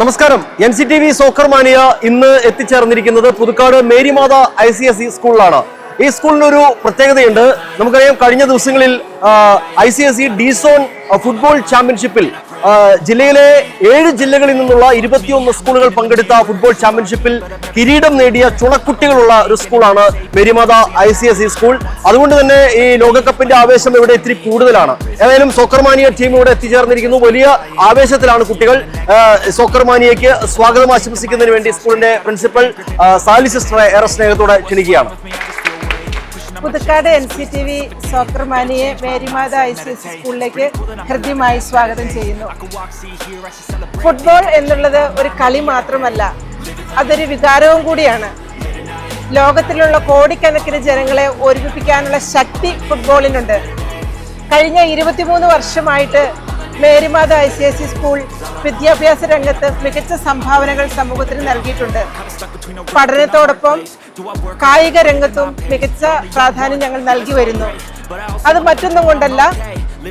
നമസ്കാരം. NCTV soccer മാനിയ ഇന്ന് എത്തിച്ചേർന്നിരിക്കുന്നത് Puthukkad Marymatha ICSE സ്കൂളിലാണ്. ഈ സ്കൂളിന് ഒരു പ്രത്യേകതയുണ്ട്. നമുക്കറിയാം, കഴിഞ്ഞ ദിവസങ്ങളിൽ ICSE D-Zone ഫുട്ബോൾ ചാമ്പ്യൻഷിപ്പിൽ ജില്ലയിലെ 7 ജില്ലകളിൽ നിന്നുള്ള 21 സ്കൂളുകൾ പങ്കെടുത്ത ഫുട്ബോൾ ചാമ്പ്യൻഷിപ്പിൽ കിരീടം നേടിയ ചുണക്കുട്ടികളുള്ള ഒരു സ്കൂളാണ് മേരിമാത ICSE സ്കൂൾ. അതുകൊണ്ട് തന്നെ ഈ ലോകകപ്പിന്റെ ആവേശം ഇവിടെ ഇത്തിരി കൂടുതലാണ്. ഏതായാലും സോക്കർ മാനിയ ടീം ഇവിടെ എത്തിച്ചേർന്നിരിക്കുന്നു. വലിയ ആവേശത്തിലാണ് കുട്ടികൾ. സോക്കർ മാനിയയ്ക്ക് സ്വാഗതം ആശംസിക്കുന്നതിന് വേണ്ടി സ്കൂളിന്റെ പ്രിൻസിപ്പൽ സാലി സിസ്റ്ററെ ഏറെ സ്നേഹത്തോടെ ക്ഷണിക്കുകയാണ്. പുതുക്കാട് NCTV സോക്കർ മാനിയെ മേരിമാത ICSE സ്കൂളിലേക്ക് ഹൃദ്യമായി സ്വാഗതം ചെയ്യുന്നു. ഫുട്ബോൾ എന്നുള്ളത് ഒരു കളി മാത്രമല്ല, അതൊരു വികാരവും കൂടിയാണ്. ലോകത്തിലുള്ള കോടിക്കണക്കിന് ജനങ്ങളെ ഒരുമിപ്പിക്കാനുള്ള ശക്തി ഫുട്ബോളിനുണ്ട്. കഴിഞ്ഞ 23 വർഷമായിട്ട് മേരിമാത ICSE സ്കൂൾ വിദ്യാഭ്യാസ രംഗത്ത് മികച്ച സംഭാവനകൾ സമൂഹത്തിന് നൽകിയിട്ടുണ്ട്. പഠനത്തോടൊപ്പം കായിക രംഗത്തും മികച്ച പ്രാധാന്യം ഞങ്ങൾ നൽകി വരുന്നു. അത് മറ്റൊന്നും കൊണ്ടല്ല,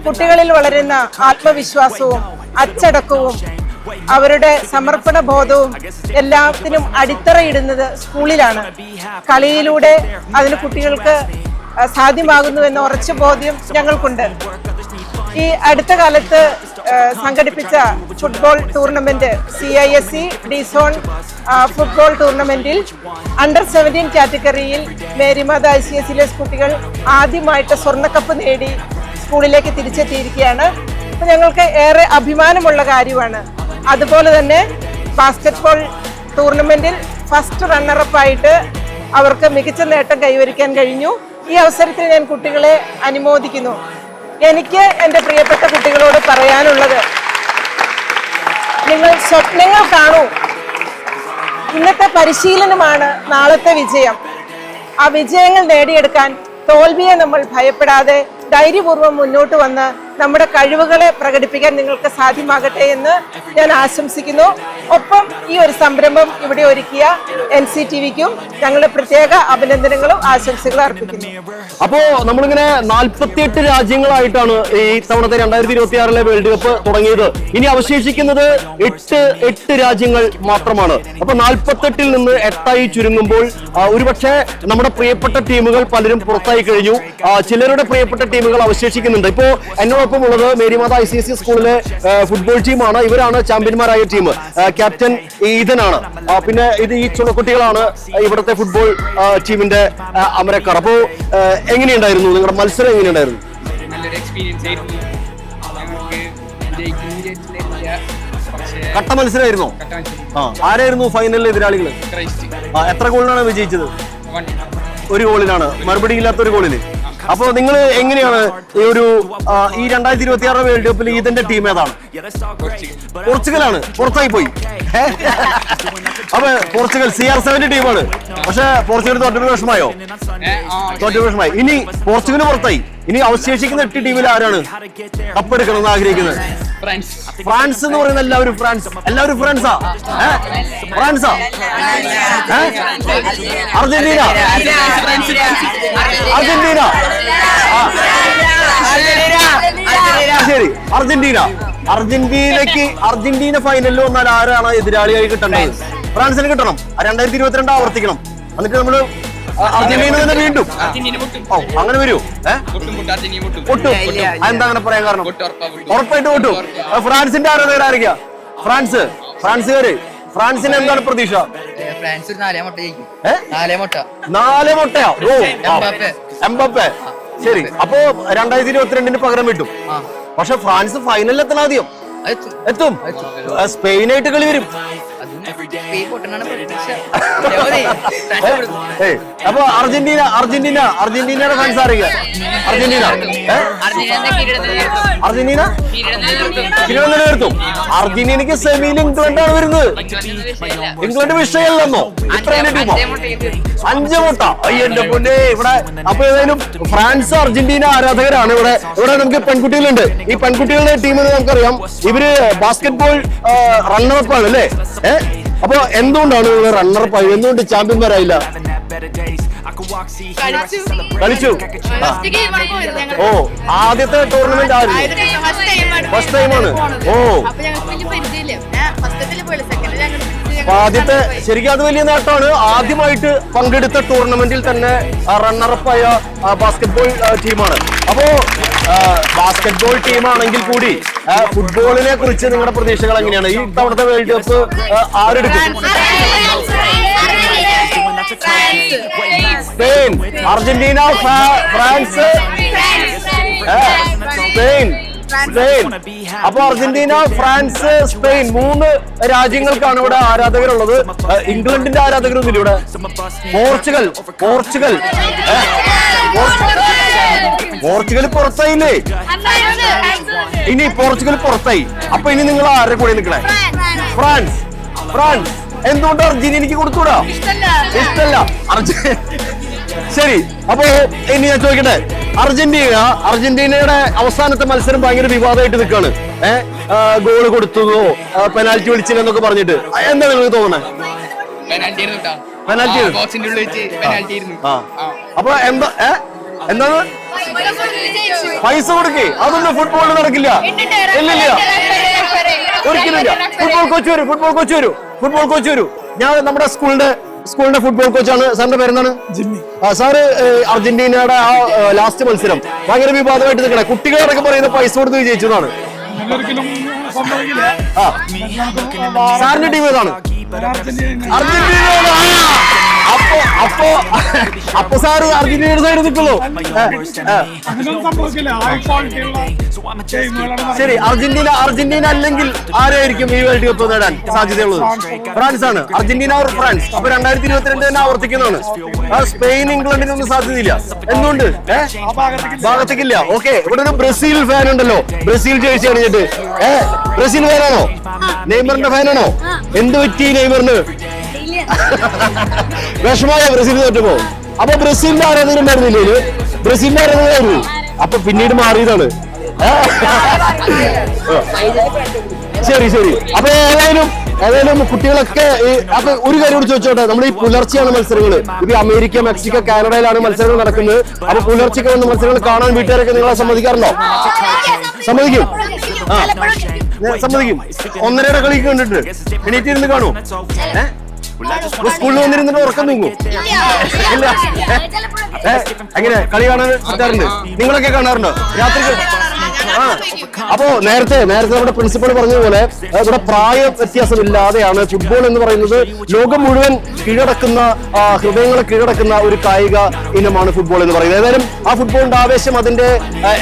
കുട്ടികളിൽ വളരുന്ന ആത്മവിശ്വാസവും അച്ചടക്കവും അവരുടെ സമർപ്പണ ബോധവും എല്ലാത്തിനും അടിത്തറയിടുന്നത് സ്കൂളിലാണ്. കളിയിലൂടെ അതിന് കുട്ടികൾക്ക് സാധ്യമാകുന്നു എന്ന ഉറച്ച ബോധ്യം ഞങ്ങൾക്കുണ്ട്. ഈ അടുത്ത കാലത്ത് സംഘടിപ്പിച്ച football tournament CISE D-Zone football ടൂർണമെന്റിൽ അണ്ടർ 17 കാറ്റഗറിയിൽ മേരിമാത ICSE കുട്ടികൾ ആദ്യമായിട്ട് സ്വർണ്ണക്കപ്പ് നേടി സ്കൂളിലേക്ക് തിരിച്ചെത്തിയിരിക്കുകയാണ്. അപ്പോൾ ഞങ്ങൾക്ക് ഏറെ അഭിമാനമുള്ള കാര്യമാണ്. അതുപോലെ തന്നെ ബാസ്കറ്റ്ബോൾ ടൂർണമെന്റിൽ ഫസ്റ്റ് റണ്ണറപ്പായിട്ട് അവർക്ക് മികച്ച നേട്ടം കൈവരിക്കാൻ കഴിഞ്ഞു. ഈ അവസരത്തിൽ ഞാൻ കുട്ടികളെ അനുമോദിക്കുന്നു. എനിക്ക് എൻ്റെ പ്രിയപ്പെട്ട കുട്ടികളോട് പറയാനുള്ളത്, നിങ്ങൾ സ്വപ്നങ്ങൾ കാണൂ. ഇന്നത്തെ പരിശീലനമാണ് നാളത്തെ വിജയം. ആ വിജയങ്ങൾ നേടിയെടുക്കാൻ തോൽവിയെ നമ്മൾ ഭയപ്പെടാതെ ധൈര്യപൂർവ്വം മുന്നോട്ട് വന്ന് നമ്മുടെ കഴിവുകളെ പ്രകടിപ്പിക്കാൻ നിങ്ങൾക്ക് സാധ്യമാകട്ടെ എന്ന് ഞാൻ ആശംസിക്കുന്നു. ഒപ്പം ഈ ഒരു സംരംഭം ഇവിടെ ഒരുക്കിയ NCTVക്കും ഞങ്ങളുടെ പ്രത്യേക അഭിനന്ദനങ്ങളും ആശംസകളും അർപ്പിക്കുന്നു. അപ്പോ നമ്മളിങ്ങനെ 48 രാജ്യങ്ങളായിട്ടാണ് ഈ തവണത്തെ 2026 വേൾഡ് കപ്പ് തുടങ്ങിയത്. ഇനി അവശേഷിക്കുന്നത് 8 രാജ്യങ്ങൾ മാത്രമാണ്. അപ്പൊ 48-ൽ നിന്ന് 8ആയി ചുരുങ്ങുമ്പോൾ ഒരുപക്ഷെ നമ്മുടെ പ്രിയപ്പെട്ട ടീമുകൾ പലരും പുറത്തായി കഴിഞ്ഞു. ചിലരുടെ പ്രിയപ്പെട്ട ടീമുകൾ അവശേഷിക്കുന്നുണ്ട്. ഇപ്പോ എന്നോടൊപ്പം ഉള്ളത് മേരിമാത ICSE സ്കൂളിലെ ഫുട്ബോൾ ടീമാണ്. ഇവരാണ് ചാമ്പ്യന്മാരായ ടീം. ക്യാപ്റ്റൻ ഈതനാണ്. പിന്നെ ഈ ചുണക്കുട്ടികളാണ് ഇവിടുത്തെ ഫുട്ബോൾ ടീമിന്റെ അമരക്കാർ. അപ്പോ എങ്ങനെയുണ്ടായിരുന്നു നിങ്ങളുടെ മത്സരം? എങ്ങനെയുണ്ടായിരുന്നു? നല്ലൊരു എക്സ്പീരിയൻസ് ആയിരുന്നു. കട്ട മത്സരമായിരുന്നോ? ആരായിരുന്നു ഫൈനലിലെ എതിരാളികൾ? എത്ര ഗോളിനാണ് വിജയിച്ചത്? 1 ഗോളിനാണ്. മറുപടി ഇല്ലാത്ത 1 ഗോളിന്. അപ്പൊ നിങ്ങൾ എങ്ങനെയാണ് ഈ 2026 വേൾഡ് കപ്പിൽ ഇതിന്റെ ടീം ഏതാണ്? പോർച്ചുഗലാണ്. പുറത്തായി പോയി. അപ്പൊ പോർച്ചുഗൽ CR7 ടീമാണ്. പക്ഷെ പോർച്ചുഗൽ തോറ്റ വിഷമായോ? ഇനി പോർച്ചുഗൽ പുറത്തായി. ഇനി അവശേഷിക്കുന്ന 8 ടീമിൽ ആരാണ് കപ്പെടുക്കണമെന്ന് ആഗ്രഹിക്കുന്നത്? ഫ്രാൻസ് എന്ന് പറയുന്ന എല്ലാവരും ഫ്രാൻസാ? അർജന്റീന. ശരി, അർജന്റീന ഫൈനലിൽ വന്നാൽ ആരാണ് എതിരാളിയായി കിട്ടേണ്ടത്? ഫ്രാൻസിന് കിട്ടണം. 2022 ആവർത്തിക്കണം. എന്നിട്ട് നമ്മള് അർജന്റീന തന്നെ വീണ്ടും അങ്ങനെ വരൂ? പൊട്ടും. എന്താ അങ്ങനെ പറയാൻ കാരണം? ഉറപ്പായിട്ട് പൊട്ടും. ഫ്രാൻസിന്റെ ആരാധകരായിരിക്കാം? ഫ്രാൻസുകാര്. ഫ്രാൻസിന് എന്താണ് പ്രതീക്ഷ? 4 മുട്ടയോ? എംബാപ്പെ. ശരി, അപ്പോ 2022 പകരം വിട്ടും. പക്ഷെ ഫ്രാൻസ് ഫൈനലിൽ എത്തണം. ആദ്യം എത്തും. സ്പെയിനായിട്ട് കളി വരും. അപ്പൊ അർജന്റീനയുടെ ഫാൻസ് അറിയാം. അർജന്റീന കിരീടം നിലനിർത്തും. അർജന്റീനക്ക് സെമിയിൽ ഇംഗ്ലണ്ടാണ് വരുന്നത്. ഇംഗ്ലണ്ട് വിഷയമല്ലെന്നോ? ഇത്രയും ടീമോ? 5 മുട്ട. എന്റെ പൊന്നെ. ഇവിടെ അപ്പൊ ഏതായാലും ഫ്രാൻസ് അർജന്റീന ആരാധകരാണ്. ഇവിടെ നമുക്ക് പെൺകുട്ടികളുണ്ട്. ഈ പെൺകുട്ടികളുടെ ടീമിന് നമുക്കറിയാം, ഇവര് ബാസ്കറ്റ്ബോൾ റണ്ണറപ്പ് ആണ് അല്ലേ? അപ്പൊ എന്തുകൊണ്ടാണ് റണ്ണറപ്പ് ആയി? എന്തുകൊണ്ട് ചാമ്പ്യന്മാരായില്ല? കളിച്ചു. ഓ, ആദ്യത്തെ ടൂർണമെന്റ് ഫസ്റ്റ് ടൈമാണ്. ഓ, അപ്പൊ ആദ്യത്തെ ശരിക്കും അത് വലിയ നേട്ടമാണ്. ആദ്യമായിട്ട് പങ്കെടുത്ത ടൂർണമെന്റിൽ തന്നെ റണ്ണറപ്പായ ബാസ്കറ്റ്ബോൾ ടീമാണ്. അപ്പോ ബാസ്കറ്റ്ബോൾ ടീമാണെങ്കിൽ കൂടി ഫുട്ബോളിനെ കുറിച്ച് നിങ്ങളുടെ പ്രതീക്ഷകൾ എങ്ങനെയാണ്? ഈ തവണത്തെ വേൾഡ് കപ്പ് ആരെടുക്കും? Spain, Argentina, France, Spain. അപ്പൊ അർജന്റീന, ഫ്രാൻസ്, സ്പെയിൻ 3 രാജ്യങ്ങൾക്കാണ് ഇവിടെ ആരാധകരുള്ളത്. ഇംഗ്ലണ്ടിന്റെ ആരാധകരൊന്നുമില്ല ഇവിടെ. പോർച്ചുഗൽ പുറത്തായില്ലേ? ഇനി പോർച്ചുഗൽ പുറത്തായി. അപ്പൊ ഇനി നിങ്ങൾ ആരുടെ കൂടെ നിൽക്കണേ? ഫ്രാൻസ്. എന്തുകൊണ്ട് അർജന്റീനക്ക് കൊടുത്തൂടാ? ഇഷ്ടല്ല. ശരി, അപ്പോ ഇനി ഞാൻ ചോദിക്കട്ടെ, അർജന്റീനയുടെ അവസാനത്തെ മത്സരം ഭയങ്കര വിവാദമായിട്ട് നിൽക്കാണ്. ഗോള് കൊടുത്തതോ പെനാൽറ്റി വിളിച്ചില്ലെന്നൊക്കെ പറഞ്ഞിട്ട് എന്താ നിങ്ങൾക്ക് തോന്നുന്നത്? പെനാൽറ്റി. അപ്പൊ എന്താണ് പൈസ കൊടുക്കേ? അതൊന്നും ഫുട്ബോളിൽ നടക്കില്ല. ഇല്ലില്ല, ഒരിക്കലില്ല. ഫുട്ബോൾ കോച്ച് വരൂ. ഞാൻ നമ്മുടെ സ്കൂളിന്റെ ഫുട്ബോൾ കോച്ചാണ്. സാറിന്റെ പേരെന്താണ്? ജിമ്മി. സാറ് അർജന്റീനയുടെ ആ ലാസ്റ്റ് മത്സരം ഭയങ്കര വിവാദമായിട്ട് നിൽക്കണേ. കുട്ടികളൊക്കെ പറയുന്നത് പൈസ കൊടുത്ത് വിജയിച്ചതാണ്. സാറിന്റെ ടീം ഏതാണ്? അർജന്റീന. അപ്പൊ സാറ് അർജന്റീനയുടെ സൈഡ് നിൽക്കുള്ളൂ. ശരി, അർജന്റീന അല്ലെങ്കിൽ ആരായിരിക്കും ഈ വേൾഡ് കപ്പ് നേടാൻ സാധ്യതയുള്ളത്? ഫ്രാൻസ് ആണ്. Argentina or France. അപ്പൊ 2022 തന്നെ ആവർത്തിക്കുന്നതാണ്. സ്പെയിൻ, ഇംഗ്ലണ്ടിനൊന്നും സാധ്യതയില്ല. എന്തുകൊണ്ട്? ഭാഗത്തേക്കില്ല. ഓക്കെ, ഇവിടെ ഒരു ബ്രസീൽ ഫാൻ ഉണ്ടല്ലോ. ബ്രസീൽ ജേഴ്സി അണിഞ്ഞിട്ട്. ബ്രസീൽ ഫാനാണോ? നെയ്മറിന്റെ ഫാനാണോ? എന്ത് പറ്റി നെയ്മറിന്? വിഷമായ ബ്രസീൽ തോറ്റപ്പോ. അപ്പൊ ബ്രസീലിന്റെ ആരാധകരുണ്ടായിരുന്നില്ലേ? ബ്രസീലിന്റെ ആരാധകരായിരുന്നു. അപ്പൊ പിന്നീട് മാറിയതാണ്. ശരി. അപ്പൊ ഏതായാലും കുട്ടികളൊക്കെ അപ്പൊ ഒരു കാര്യം കൂടി ചോദിച്ചോട്ടെ. നമ്മൾ ഈ പുലർച്ചെയാണ് മത്സരങ്ങൾ. ഇപ്പൊ അമേരിക്ക, മെക്സിക്കോ, കാനഡയിലാണ് മത്സരങ്ങൾ നടക്കുന്നത്. അപ്പൊ പുലർച്ചയ്ക്ക് വന്ന മത്സരങ്ങൾ കാണാൻ വീട്ടുകാരൊക്കെ നിങ്ങളെ സമ്മതിക്കാറുണ്ടോ? സമ്മതിക്കും. സമ്മതിക്കും. 1:30 കളിക്ക് കണ്ടിട്ട് എണീറ്റിരുന്ന് കാണൂ. സ്കൂളിൽ വന്നിരുന്നിട്ട് ഉറക്കം തൂങ്ങും? ഇല്ല. എങ്ങനെ കളി കാണാൻ പറ്റാറുണ്ട്? നിങ്ങളൊക്കെ കാണാറുണ്ടോ രാത്രി? അപ്പോ നേരത്തെ നമ്മുടെ പ്രിൻസിപ്പൾ പറഞ്ഞതുപോലെ ഇവിടെ പ്രായ വ്യത്യാസമില്ലാതെയാണ് ഫുട്ബോൾ എന്ന് പറയുന്നത്. ലോകം മുഴുവൻ ഹൃദയങ്ങളെ കീഴടക്കുന്ന ഒരു കായിക ഇനമാണ് ഫുട്ബോൾ എന്ന് പറയുന്നത്. ഏതായാലും ആ ഫുട്ബോളിന്റെ ആവേശം അതിന്റെ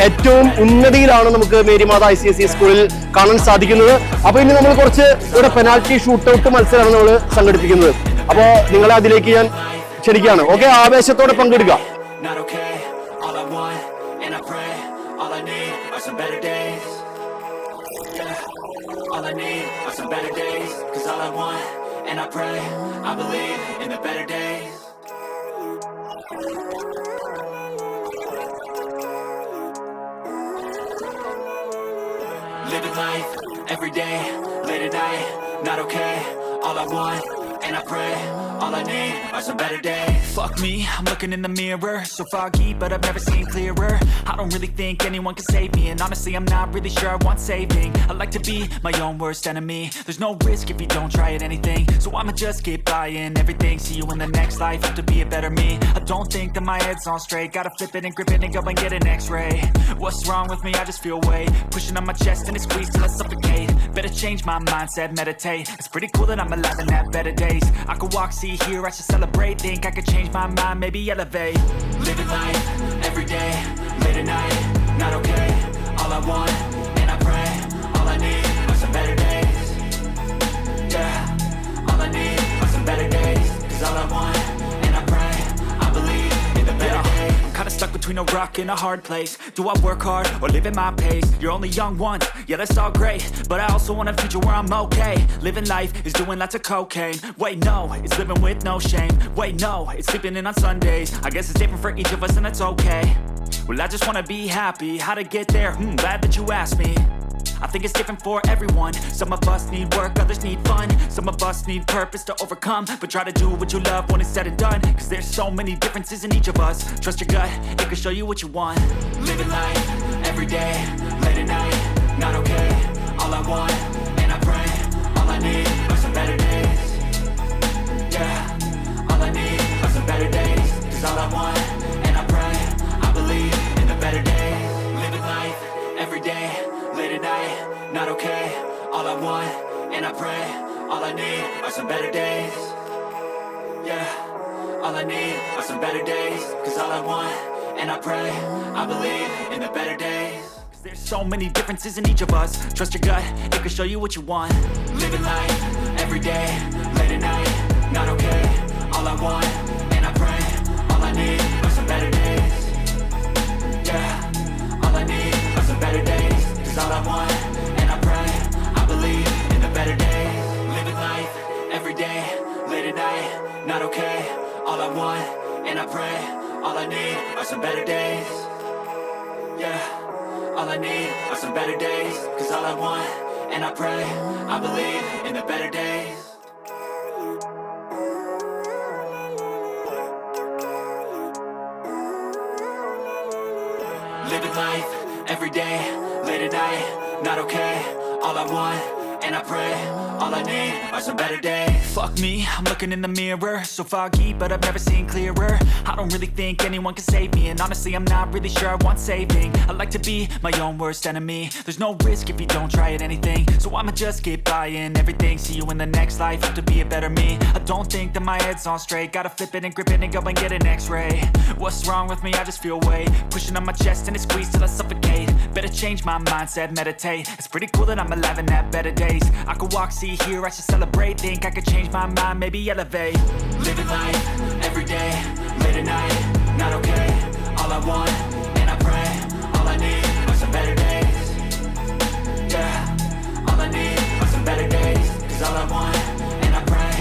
ഏറ്റവും ഉന്നതിയിലാണ് നമുക്ക് മേരിമാത ICSE സ്കൂളിൽ കാണാൻ സാധിക്കുന്നത്. അപ്പൊ ഇനി നമ്മൾ കുറച്ച് ഇവിടെ പെനാൽറ്റി ഷൂട്ടൌട്ട് മത്സരമാണ് നമ്മൾ സംഘടിപ്പിക്കുന്നത്. അപ്പോ നിങ്ങളെ അതിലേക്ക് ഞാൻ ക്ഷണിക്കുകയാണ്. ഓക്കെ, ആവേശത്തോടെ പങ്കെടുക്കുക. All I need are some better days. Yeah, all I need are some better days. 'Cause all I want, and I pray, I believe in the better days. Living life, every day, late at night, not okay. All I want, and I pray, all I need are some better days. Fuck me, I'm looking in the mirror, so foggy, but I've never seen clearer. I don't really think anyone can save me, and honestly I'm not really sure I want saving. I like to be my own worst enemy. There's no risk if you don't try at anything, so I'ma just keep buying everything. See you in the next life, have to be a better me. I don't think that my head's on straight, gotta flip it and grip it and go and get an x-ray. What's wrong with me? I just feel weight pushing on my chest and it squeezes till I suffocate. Better change my mindset, meditate. It's pretty cool that I'm alive and have better days. I could walk, see, hear, I should celebrate. Think I could change my mind, maybe elevate. Living life, every day, late at night, not okay. All I want, and I pray, all I need are some better days. Yeah, all I need are some better days. 'Cause all I want, and I pray, I believe in the better days. I'm kinda stuck between a rock and a hard place. Do I work hard or live at my pace? You're only young once, yeah that's all great, but I also want a future where I'm okay. Living life is doing lots of cocaine. Wait no, it's living with no shame. Wait no, it's sleeping in on Sundays. I guess it's different for each of us and that's okay. Well I just wanna be happy, how to get there? Glad that you asked me. I think it's different for everyone. Some of us need work, others need fun. Some of us need purpose to overcome. But try to do what you love when it's said and done. 'Cause there's so many differences in each of us. Trust your gut, it can show you what you want. Living life, every day, late at night, not okay. All I want, and I pray, all I need are some better days. want, and I pray, all I need are some better days. Yeah, all I need are some better days. Cause all I want, and I pray, I believe in the better days. Cause there's so many differences in each of us. Trust your gut, it can show you what you want. Living life, every day, late at night, not okay. All I want, and I pray, all I need are some better days. Yeah, all I need are some better days. Cause all I want, and I pray, I believe in the better days. Living life, every day, late at night, not okay. All I want, and I pray, all I need are some better days. Yeah, all I need are some better days. Cause all I want, and I pray, I believe in the better days. Living life, every day, late at night, not okay. All I want, and I pray, all I need are some better days. Fuck me, I'm looking in the mirror, so foggy, but I've never seen clearer. I don't really think anyone can save me, and honestly I'm not really sure I want saving. I like to be my own worst enemy. There's no risk if you don't try at anything, so I'ma just keep buying everything. See you in the next life, have to be a better me. I don't think that my head's on straight, gotta flip it and grip it and go and get an x-ray. What's wrong with me? I just feel weight pushing on my chest and it squeezes till I suffocate. Better change my mindset, meditate. It's pretty cool that I'm alive and have better days. I could walk, see, hear, I should celebrate. Think I could change my mind, maybe elevate. Living life, every day, late at night, not okay. All I want, and I pray, all I need are some better days. Yeah, all I need are some better days. Cause all I want, and I pray,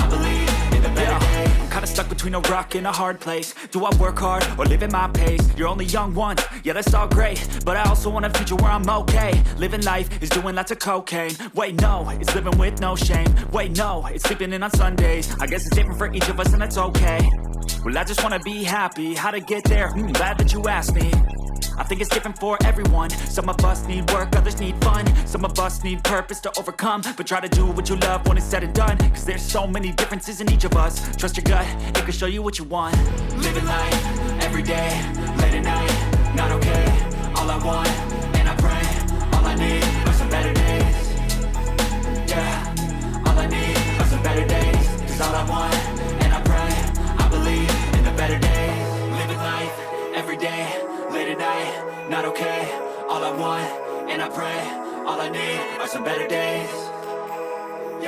I believe in the better days. I'm kinda stuck between a rock and a hard place. Do I work hard or live at my pace? You're only young once, yeah that's all great, but I also want a future where I'm okay. Living life is doing lots of cocaine. Wait no, it's living with no shame. Wait no, it's sleeping in on Sundays. I guess it's different for each of us and that's okay. Well I just wanna be happy, how to get there? Glad that you asked me. I think it's different for everyone. Some of us need work, others need fun. Some of us need purpose to overcome. But try to do what you love when it's said and done. Cause there's so many differences in each of us. Trust your gut, it can show you what you want. Living life, every day, late at night, not okay. All I want, and I pray, all I need are some better days. Yeah, all I need are some better days. Cause all I want, and I pray, I believe in the better days. Living life, every day, late at night, not okay. All I want, and I pray, all I need are some better days.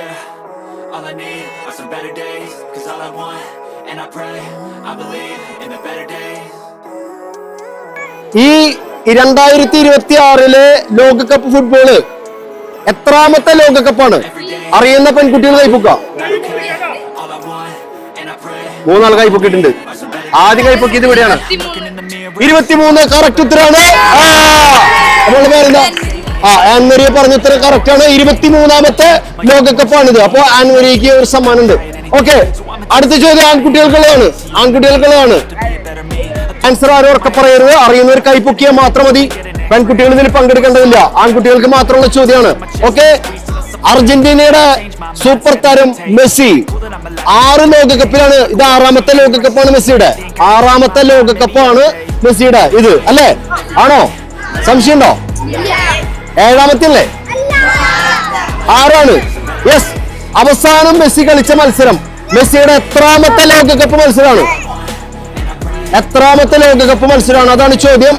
Yeah, all I need are some better days. Cause all I want, and I pray, I believe in the better days. ഈ 2026 ലോകകപ്പ് football എത്രാമത്തെ ലോകകപ്പാണ് അറിയുന്ന പെൺകുട്ടികൾ കൈപ്പൊക്ക? All I want, and I pray, മൂന്നാൾ കൈപ്പൊക്കിയിട്ടുണ്ട്. ആദ്യ കൈപ്പൊക്കിയത് ഇവിടെയാണ്. 23 correct ഉത്തരാണ്. അവളുടെ പേരെന്താ? ആൻമരിയെ പറഞ്ഞ ഉത്തരം കറക്റ്റ് ആണ്. 23ാമത്തെ ലോകകപ്പാണിത്. അപ്പൊ ആൻമരിക്ക് ഒരു സമ്മാനം ഉണ്ട്. ഓക്കെ, അടുത്ത ചോദ്യം ആൺകുട്ടികൾക്കുള്ളതാണ്. ആൻസർ ആരും ഉറക്കെ പറയരുത്. അറിയുന്നവർ കൈപ്പൊക്കിയാൽ മാത്രം മതി. പെൺകുട്ടികൾ ഇതിൽ പങ്കെടുക്കേണ്ടതില്ല. ആൺകുട്ടികൾക്ക് മാത്രമുള്ള ചോദ്യമാണ്. ഓക്കെ, അർജന്റീനയുടെ സൂപ്പർ താരം മെസ്സി 6 ലോകകപ്പിലാണ്. ഇത് 6ാമത്തെ ലോകകപ്പാണ് മെസ്സിയുടെ. 6ാമത്തെ ലോകകപ്പാണ് മെസ്സിയുടെ ഇത്, അല്ലേ? ആണോ? സംശയമുണ്ടോ? 7ാമത്തെ അല്ലേ? 6ആണ്. യെസ്. അവസാനം മെസ്സി കളിച്ച മത്സരം മെസ്സിയുടെ എത്രാമത്തെ ലോകകപ്പ് മത്സരമാണ്? എത്രാമത്തെ ലോകകപ്പ് മത്സരമാണ്? അതാണ് ചോദ്യം.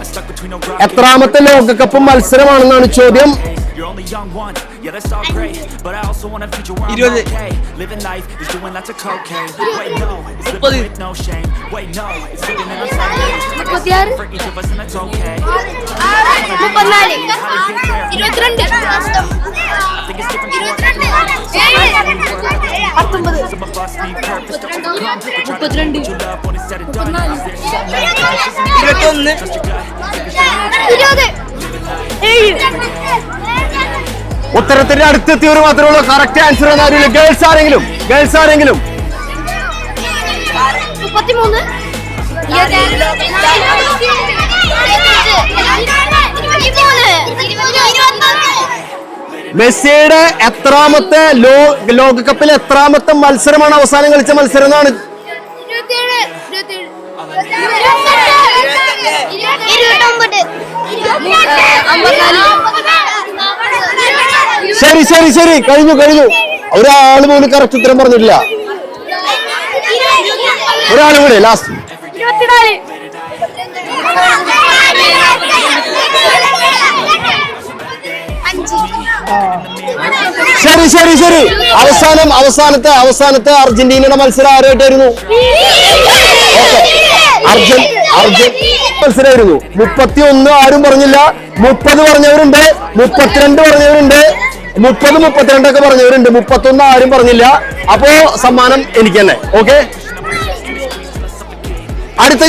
എത്രാമത്തെ ലോകകപ്പ് മത്സരമാണെന്നാണ് ചോദ്യം. You're only young once, yeah that's all great, but I also want a future where I'm okay. Living life is doing lots of cocaine. Wait no, it's living with no shame. Wait no, it's living in on Sundays. I guess it's for each of us and that's okay. 34 I think it's different for everyone. Some of us need purpose to overcome. But try to do what you love when it's said and done. Cause there's so many differences in each of us. Trust your gut, it can show you what you want. ഉത്തരത്തിന്റെ അടുത്തെത്തിയവർ മാത്രമേ ഉള്ളൂ. Correct answer എന്നാരില്ല. Girls ആരെങ്കിലും? 33 മെസ്സിയുടെ എത്രാമത്തെ ലോകകപ്പിൽ എത്രാമത്തെ മത്സരമാണ് അവസാനം കളിച്ച മത്സരം എന്നാണ്? 27 ശരി ശരി ശരി കഴിഞ്ഞു കഴിഞ്ഞു. ഒരാൾ പോലും കറക്റ്റ് ഉത്തരം പറഞ്ഞിട്ടില്ല. ഒരാളും കൂടെ ലാസ്റ്റ്. ശരി ശരി ശരി. അവസാനത്തെ അർജന്റീനയുടെ മത്സരം ആരായിട്ടായിരുന്നു? മത്സരമായിരുന്നു. 31 ആരും പറഞ്ഞില്ല. 30 പറഞ്ഞവരുണ്ട്, 32 പറഞ്ഞവരുണ്ട്, 30, 32 ഒക്കെ പറഞ്ഞവരുണ്ട്. 31 ആരും പറഞ്ഞില്ല. അപ്പോ സമ്മാനം എനിക്ക് തന്നെ. ഓക്കെ, അടുത്ത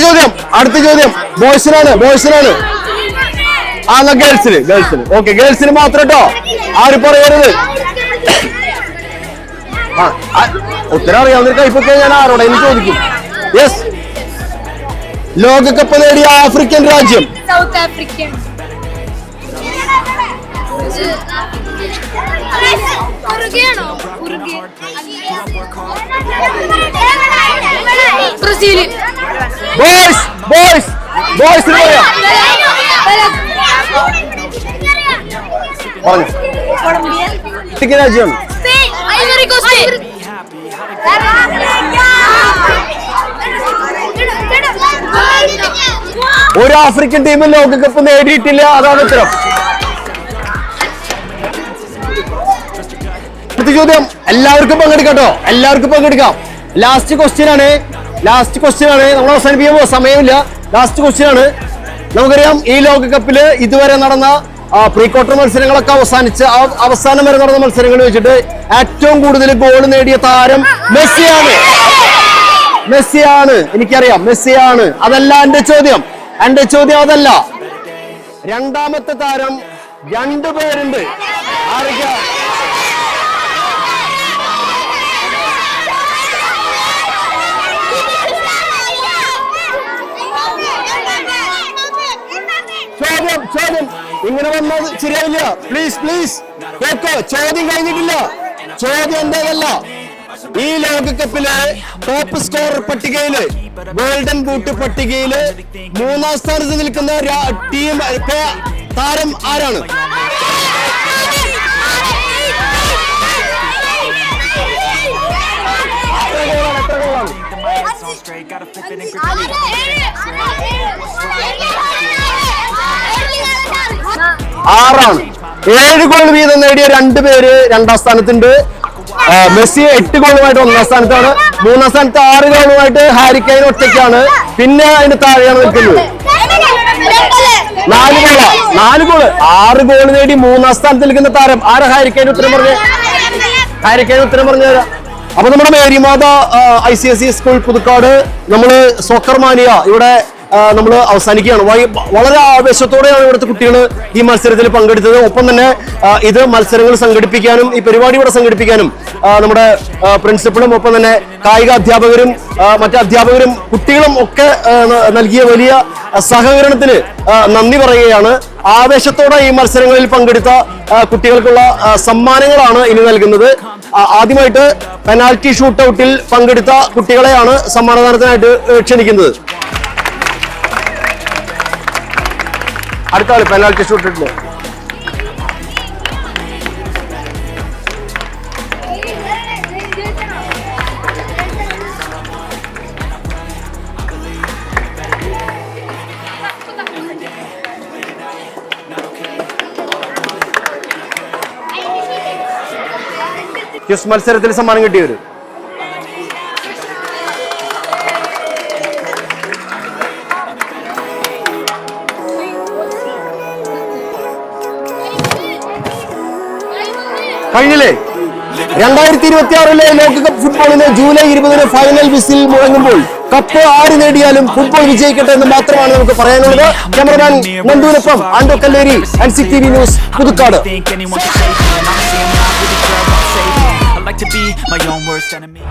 ചോദ്യം ബോയ്സിനാണ്. എന്നാ ഗേൾസിന്. ഓക്കെ, ഗേൾസിന് മാത്രം കേട്ടോ, ആരും പറയരുത്. ഉത്തരം അറിയാവുന്ന കൈപ്പൊക്കെ ഞാൻ ആരോടെ എനിക്ക് ചോദിക്കും. യെസ്, ലോകകപ്പ് നേടിയ ആഫ്രിക്കൻ രാജ്യം? South African. ബ്രസീൽ. ബോയ്സിന് പറയാം. പറഞ്ഞു രാജ്യം? ഒരു ആഫ്രിക്കൻ ടീം ലോകകപ്പ് നേടിയിട്ടില്ല, അതാണ് ഉത്തരം. അടുത്ത ചോദ്യം, എല്ലാവർക്കും പങ്കെടുക്കാം. ലാസ്റ്റ് ക്വസ്റ്റ്യൻ ആണ്. നമ്മൾ അവസാനിപ്പിക്കുമ്പോൾ സമയമില്ല. ലാസ്റ്റ് ക്വസ്റ്റ്യൻ ആണ്. നമുക്കറിയാം, ഈ ലോകകപ്പില് ഇതുവരെ നടന്ന പ്രീ ക്വാർട്ടർ മത്സരങ്ങളൊക്കെ അവസാനം വരെ നടന്ന മത്സരങ്ങൾ വെച്ചിട്ട് ഏറ്റവും കൂടുതൽ ഗോൾ നേടിയ താരം മെസ്സിയാണ്. എനിക്കറിയാം, മെസ്സിയാണ്. അതല്ല എന്റെ ചോദ്യം അതല്ല. രണ്ടാമത്തെ താരം 2 പേരുണ്ട്. ആരൊക്കെ? ചോദ്യം ഇങ്ങനെ വന്നത് ശരിയാവില്ല. പ്ലീസ് കേൾക്കോ, ചോദ്യം കഴിഞ്ഞിട്ടില്ല. ചോദ്യം എന്തായല്ല, ഈ ലോകകപ്പിലെ ടോപ്പ് സ്കോർ പട്ടികയില്, ഗോൾഡൻ ബൂട്ട് പട്ടികയില് 3-ാം സ്ഥാനത്ത് നിൽക്കുന്ന ടീം താരം ആരാണ്? ആറാണ്. 7 ഗോൾ വീതം നേടിയ 2 പേര് 2-ാം സ്ഥാനത്തുണ്ട്. മെസ്സി 8 ഗോളുമായിട്ട് 1-ാം സ്ഥാനത്താണ്. 3-ാം സ്ഥാനത്ത് 6 ഗോളുമായിട്ട് ഹാരി കെയ്ൻ ഒറ്റയ്ക്കാണ്. പിന്നെ അതിന് താഴെയാണ് നിൽക്കുന്നത്. 4 ഗോള് 6 ഗോൾ നേടി 3-ാം സ്ഥാനത്ത് നിൽക്കുന്ന താരം ആരാ? ഹാരി കെയ്ൻ ഉത്തരം പറഞ്ഞുതരാം. അപ്പൊ നമ്മുടെ മേരിമാത ICSE സ്കൂൾ പുതുക്കാട് നമ്മള് സോക്കർ മാനിയ ഇവിടെ നമ്മൾ അവസാനിക്കുകയാണ്. വളരെ ആവേശത്തോടെയാണ് ഇവിടുത്തെ കുട്ടികൾ ഈ മത്സരത്തിൽ പങ്കെടുത്തത്. ഒപ്പം തന്നെ ഇത് മത്സരങ്ങൾ സംഘടിപ്പിക്കാനും ഈ പരിപാടി ഇവിടെ സംഘടിപ്പിക്കാനും നമ്മുടെ പ്രിൻസിപ്പളും ഒപ്പം തന്നെ കായിക അധ്യാപകരും മറ്റ് അധ്യാപകരും കുട്ടികളും ഒക്കെ നൽകിയ വലിയ സഹകരണത്തിന് നന്ദി പറയുകയാണ്. ആവേശത്തോടെ ഈ മത്സരങ്ങളിൽ പങ്കെടുത്ത കുട്ടികൾക്കുള്ള സമ്മാനങ്ങളാണ് ഇനി നൽകുന്നത്. ആദ്യമായിട്ട് പെനാൽറ്റി ഷൂട്ടൌട്ടിൽ പങ്കെടുത്ത കുട്ടികളെയാണ് സമ്മാനദാനത്തിനായിട്ട് ക്ഷണിക്കുന്നത്. അടുത്ത ആള് പെനാൽറ്റി ഷൂട്ടിട്ടില്ല. ക്വിസ് മത്സരത്തിൽ സമ്മാനം കിട്ടിയവര് കഴിഞ്ഞില്ലേ? 2026 ലോകകപ്പ് ഫുട്ബോളിന് ജൂലൈ 20 ഫൈനൽ വിസിൽ മുഴങ്ങുമ്പോൾ കപ്പ് ആര് നേടിയാലും ഫുട്ബോൾ വിജയിക്കട്ടെ എന്ന് മാത്രമാണ് നമുക്ക് പറയാനുള്ളത്. ക്യാമറമാൻ നന്ദുവിനൊപ്പം Anto Kalleri, NCTV news, Puthukkad. I like to be my own worst enemy.